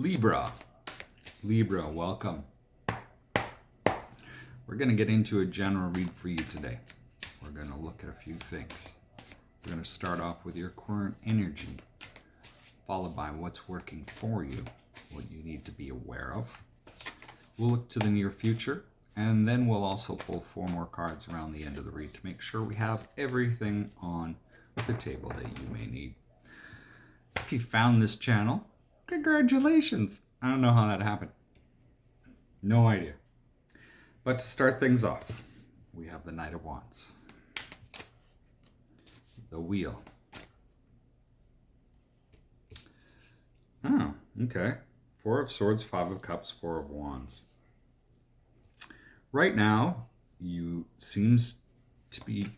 Libra. Libra, welcome. We're going to get into a general read for you today. We're going to look at a few things. We're going to start off with your current energy, followed by what's working for you, what you need to be aware of. We'll look to the near future, and then we'll also pull 4 more cards around the end of the read to make sure we have everything on the table that you may need. If you found this channel, congratulations. I don't know how that happened. No idea. But to start things off, we have the Knight of Wands, the Wheel. Oh, okay. 4 of Swords, 5 of Cups, 4 of Wands. Right now, you seems to be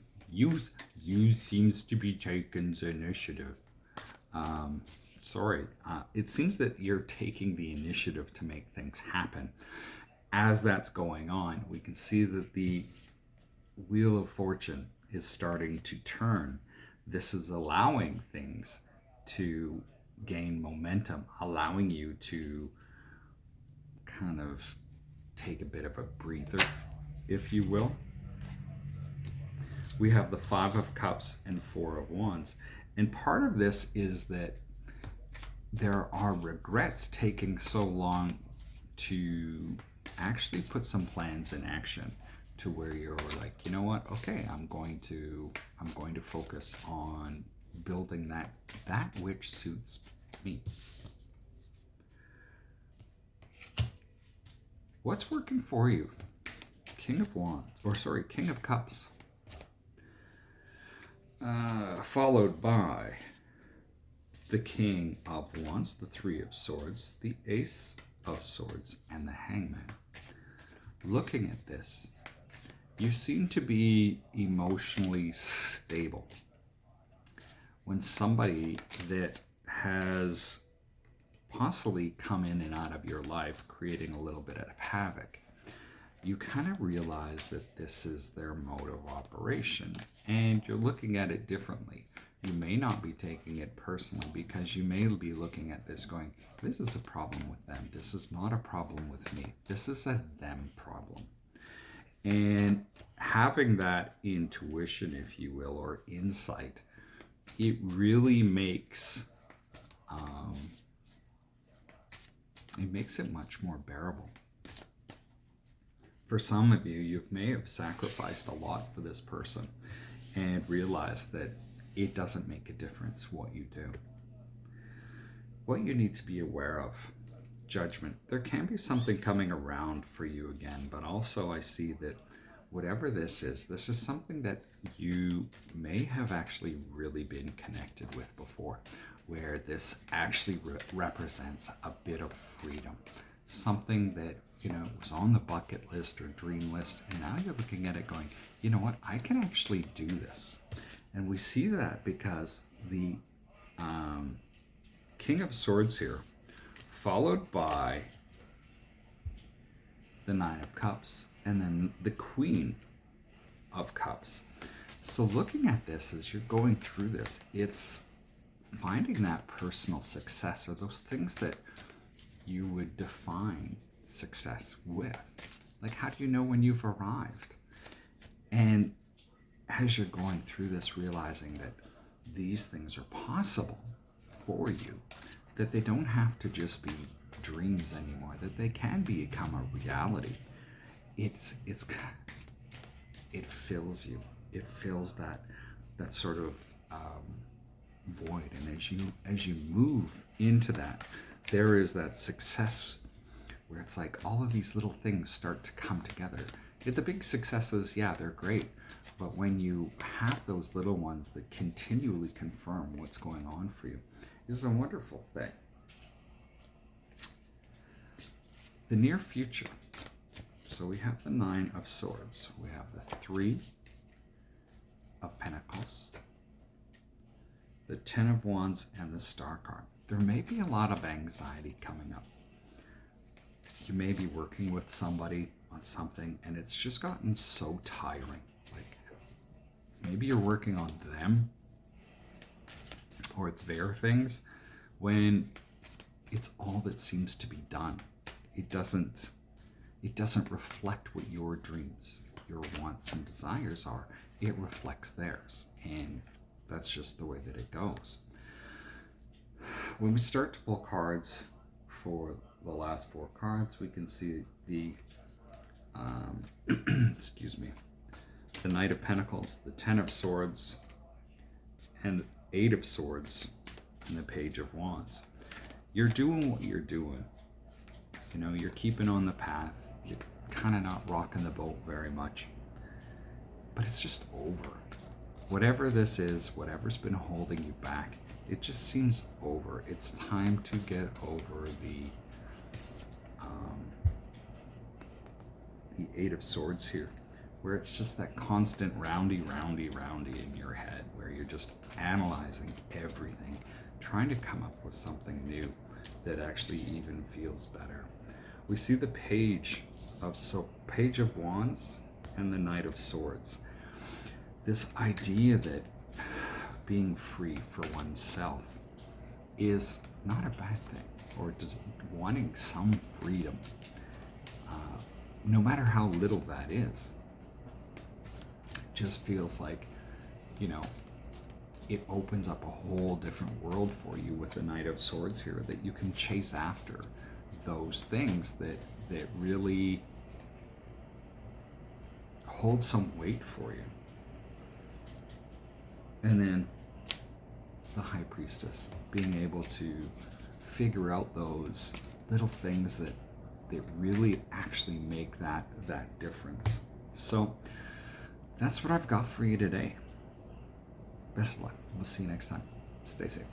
taking the initiative. It seems that you're taking the initiative to make things happen. As that's going on, we can see that the Wheel of Fortune is starting to turn. This is allowing things to gain momentum, allowing you to kind of take a bit of a breather, if you will. We have the 5 of Cups and 4 of Wands. And part of this is that there are regrets taking so long to actually put some plans in action, to where you're like, you know what, okay, I'm going to focus on building that which suits me. What's working for you? King of Cups. Followed by the King of Wands, the 3 of Swords, the Ace of Swords, and the Hangman. Looking at this, you seem to be emotionally stable. When somebody that has possibly come in and out of your life, creating a little bit of havoc, you kind of realize that this is their mode of operation, and you're looking at it differently. You may not be taking it personally, because you may be looking at this going, this is a problem with them. This is not a problem with me. This is a them problem. And having that intuition, if you will, or insight, it really makes it much more bearable. For some of you, you may have sacrificed a lot for this person and realized that it doesn't make a difference what you do. What you need to be aware of, Judgment. There can be something coming around for you again, but also I see that whatever this is something that you may have actually really been connected with before, where this actually represents a bit of freedom. Something that, was on the bucket list or dream list, and now you're looking at it going, you know what, I can actually do this. And we see that because the King of Swords here, followed by the 9 of Cups, and then the Queen of Cups. So looking at this as you're going through this, it's finding that personal success, or those things that you would define success with. Like, how do you know when you've arrived? And as you're going through this, realizing that these things are possible for you, that they don't have to just be dreams anymore, that they can become a reality. It fills you. It fills that sort of void. And as you move into that, there is that success where it's like all of these little things start to come together. The big successes, yeah, they're great. But when you have those little ones that continually confirm what's going on for you, is a wonderful thing. The near future. So we have the 9 of Swords. We have the 3 of Pentacles, the 10 of Wands, and the Star card. There may be a lot of anxiety coming up. You may be working with somebody on something, and it's just gotten so tiring. Like, maybe you're working on them or their things, when it's all that seems to be done. It doesn't reflect what your dreams, your wants and desires are. It reflects theirs, and that's just the way that it goes. When we start to pull cards for the last 4 cards, we can see the excuse me, the Knight of Pentacles, the 10 of Swords, and 8 of Swords, and the Page of Wands. You're doing what you're doing. You know, you're keeping on the path. You're kind of not rocking the boat very much. But it's just over. Whatever this is, whatever's been holding you back, it just seems over. It's time to get over the 8 of Swords here, where it's just that constant roundy in your head, where you're just analyzing everything, trying to come up with something new that actually even feels better. We see the Page of Wands and the Knight of Swords. This idea that being free for oneself is not a bad thing, or just wanting some freedom, no matter how little that is, just feels like, you know, it opens up a whole different world for you with the Knight of Swords here, that you can chase after those things that really hold some weight for you. And then the High Priestess, being able to figure out those little things that really actually make that difference. So that's what I've got for you today. Best of luck. We'll see you next time. Stay safe.